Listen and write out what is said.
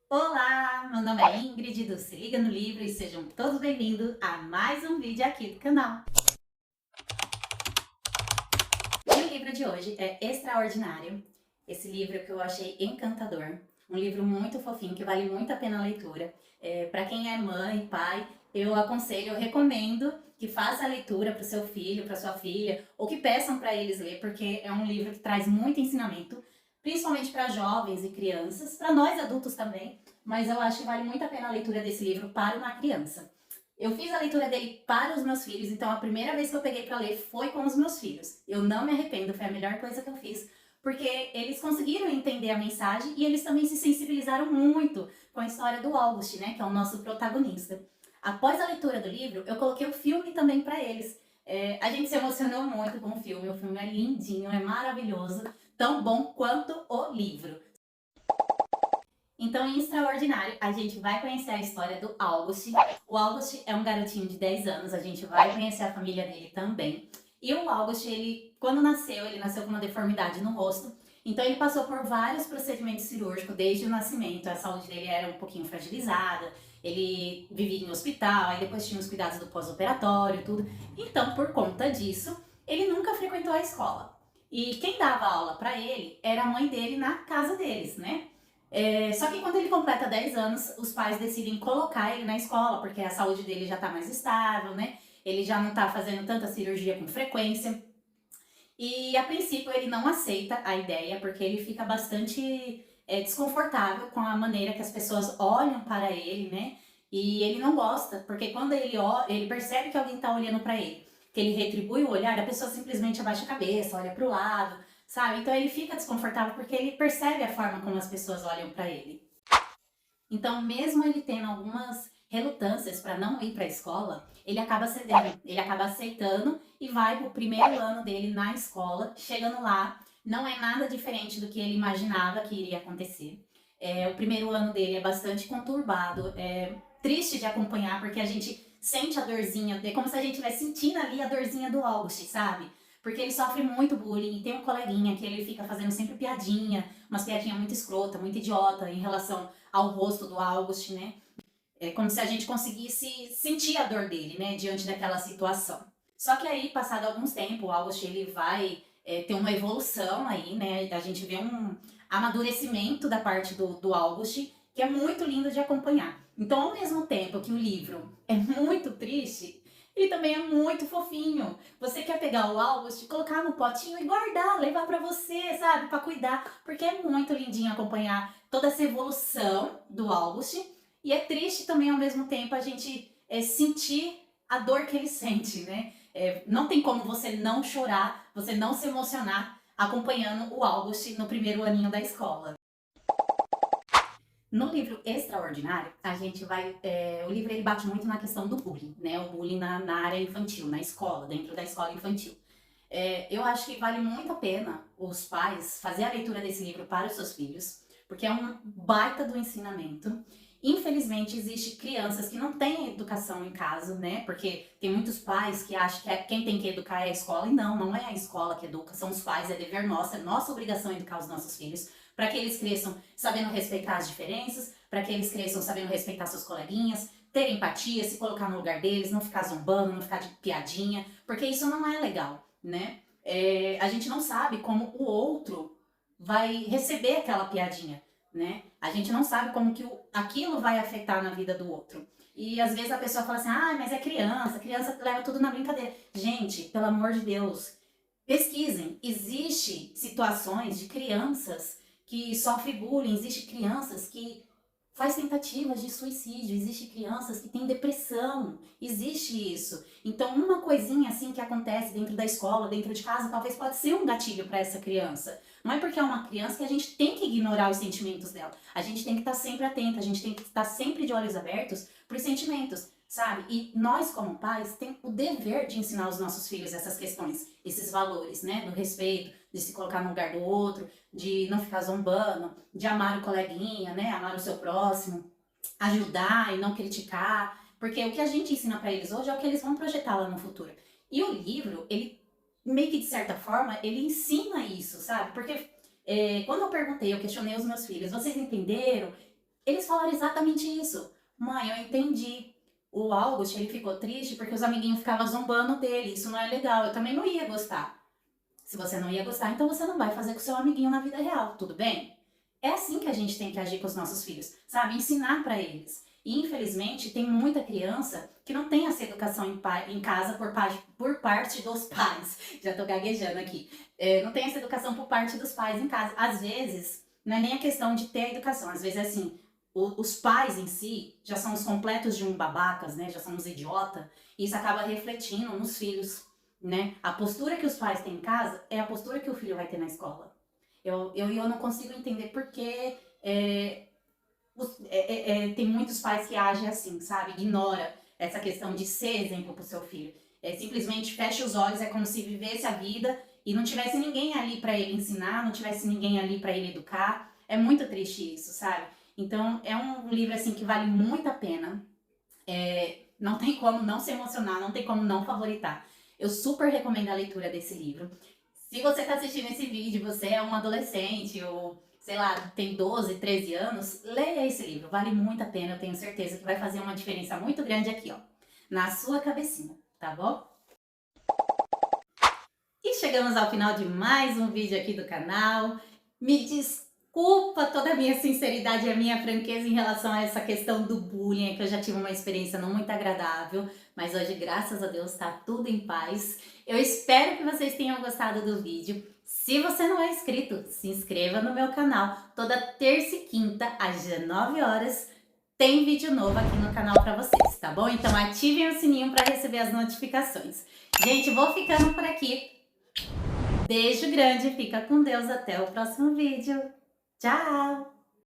Olá, meu nome é Ingrid do Se Liga no Livro e sejam todos bem-vindos a mais um vídeo aqui do canal. E o livro de hoje é Extraordinário, esse livro que eu achei encantador, um livro muito fofinho que vale muito a pena a leitura. Para quem é mãe, pai, eu aconselho, eu recomendo que faça a leitura para o seu filho, para sua filha, ou que peçam para eles ler, porque é um livro que traz muito ensinamento, principalmente para jovens e crianças, para nós adultos também, mas eu acho que vale muito a pena a leitura desse livro para uma criança. Eu fiz a leitura dele para os meus filhos, então a primeira vez que eu peguei para ler foi com os meus filhos. Eu não me arrependo, foi a melhor coisa que eu fiz, porque eles conseguiram entender a mensagem e eles também se sensibilizaram muito com a história do August, né, que é o nosso protagonista. Após a leitura do livro, eu coloquei o filme também para eles. A gente se emocionou muito com o filme é lindinho, é maravilhoso, tão bom quanto o livro. Então, em Extraordinário, a gente vai conhecer a história do August. O August é um garotinho de 10 anos, a gente vai conhecer a família dele também. E o August, quando nasceu, ele nasceu com uma deformidade no rosto. Então, ele passou por vários procedimentos cirúrgicos desde o nascimento. A saúde dele era um pouquinho fragilizada, ele vivia em hospital, aí depois tinha os cuidados do pós-operatório, tudo. Então, por conta disso, ele nunca frequentou a escola. E quem dava aula para ele era a mãe dele na casa deles, né? Só que quando ele completa 10 anos, os pais decidem colocar ele na escola, porque a saúde dele já tá mais estável, né? Ele já não tá fazendo tanta cirurgia com frequência. E a princípio ele não aceita a ideia, porque ele fica bastante desconfortável com a maneira que as pessoas olham para ele, né? E ele não gosta, porque quando ele percebe que alguém tá olhando para ele, que ele retribui o olhar, a pessoa simplesmente abaixa a cabeça, olha pro lado, sabe? Então ele fica desconfortável porque ele percebe a forma como as pessoas olham para ele. Então, mesmo ele tendo algumas relutâncias para não ir para a escola, ele acaba cedendo, ele acaba aceitando e vai pro primeiro ano dele na escola. Chegando lá, não é nada diferente do que ele imaginava que iria acontecer. O primeiro ano dele é bastante conturbado, é triste de acompanhar, porque a gente sente a dorzinha, é como se a gente estivesse sentindo ali a dorzinha do August, sabe? Porque ele sofre muito bullying, e tem um coleguinha que ele fica fazendo sempre piadinha, umas piadinhas muito escrota, muito idiota em relação ao rosto do August, né? É como se a gente conseguisse sentir a dor dele, né, diante daquela situação. Só que aí, passado alguns tempos, o August ele vai ter uma evolução aí, né? A gente vê um amadurecimento da parte do August, que é muito lindo de acompanhar. Então, ao mesmo tempo que o livro é muito triste, ele também é muito fofinho. Você quer pegar o August, colocar no potinho e guardar, levar para você, sabe, para cuidar, porque é muito lindinho acompanhar toda essa evolução do August. E é triste também ao mesmo tempo a gente sentir a dor que ele sente, né? Não tem como você não chorar, você não se emocionar acompanhando o August no primeiro aninho da escola. No livro Extraordinário, a gente vai. O livro ele bate muito na questão do bullying, né? O bullying na área infantil, na escola, dentro da escola infantil. Eu acho que vale muito a pena os pais fazer a leitura desse livro para os seus filhos, porque é um baita do ensinamento. Infelizmente, existe crianças que não têm educação em casa, né? Porque tem muitos pais que acham que quem tem que educar é a escola, e não é a escola que educa, são os pais, é dever nosso, é nossa obrigação educar os nossos filhos, para que eles cresçam sabendo respeitar as diferenças, para que eles cresçam sabendo respeitar seus coleguinhas, ter empatia, se colocar no lugar deles, não ficar zombando, não ficar de piadinha, porque isso não é legal, né? A gente não sabe como o outro vai receber aquela piadinha, né? A gente não sabe como que aquilo vai afetar na vida do outro. E às vezes a pessoa fala assim, ah, mas é criança leva tudo na brincadeira. Gente, pelo amor de Deus, pesquisem. Existe situações de crianças que sofrem bullying, existe crianças que faz tentativas de suicídio, existe crianças que têm depressão, existe isso. Então, uma coisinha assim que acontece dentro da escola, dentro de casa, talvez pode ser um gatilho para essa criança. Não é porque é uma criança que a gente tem que ignorar os sentimentos dela. A gente tem que estar sempre atenta, a gente tem que estar sempre de olhos abertos para os sentimentos, sabe? E nós, como pais, temos o dever de ensinar aos nossos filhos essas questões, esses valores, né? Do respeito, de se colocar no lugar do outro, de não ficar zombando, de amar o coleguinha, né? Amar o seu próximo, ajudar e não criticar, porque o que a gente ensina para eles hoje é o que eles vão projetar lá no futuro. E o livro, ele meio que de certa forma, ele ensina isso, sabe? Porque quando eu perguntei, eu questionei os meus filhos, vocês entenderam? Eles falaram exatamente isso. Mãe, eu entendi. O August, ele ficou triste porque os amiguinhos ficavam zombando dele. Isso não é legal. Eu também não ia gostar. Se você não ia gostar, então você não vai fazer com o seu amiguinho na vida real, tudo bem? É assim que a gente tem que agir com os nossos filhos, sabe? Ensinar para eles. E infelizmente tem muita criança que não tem essa educação em casa por parte dos pais. Já tô gaguejando aqui. Não tem essa educação por parte dos pais em casa. Às vezes, não é nem a questão de ter a educação, às vezes é assim, os pais em si já são os completos de um babacas, né? Já são uns idiota, e isso acaba refletindo nos filhos, né? A postura que os pais têm em casa é a postura que o filho vai ter na escola. Eu não consigo entender porque tem muitos pais que agem assim, sabe? Ignora essa questão de ser exemplo pro seu filho. Simplesmente fecha os olhos, é como se vivesse a vida e não tivesse ninguém ali para ele ensinar, não tivesse ninguém ali para ele educar. É muito triste isso, sabe? Então é um livro assim que vale muito a pena. Não tem como não se emocionar, não tem como não favoritar. Eu super recomendo a leitura desse livro. Se você está assistindo esse vídeo, você é um adolescente ou, sei lá, tem 12, 13 anos, leia esse livro. Vale muito a pena, eu tenho certeza que vai fazer uma diferença muito grande aqui, ó, na sua cabecinha, tá bom? E chegamos ao final de mais um vídeo aqui do canal. Me desculpa toda a minha sinceridade e a minha franqueza em relação a essa questão do bullying, que eu já tive uma experiência não muito agradável, mas hoje, graças a Deus, tá tudo em paz. Eu espero que vocês tenham gostado do vídeo. Se você não é inscrito, se inscreva no meu canal. Toda terça e quinta, às 19 horas, tem vídeo novo aqui no canal para vocês, tá bom? Então ativem o sininho para receber as notificações. Gente, vou ficando por aqui. Beijo grande, fica com Deus, até o próximo vídeo. Tchau!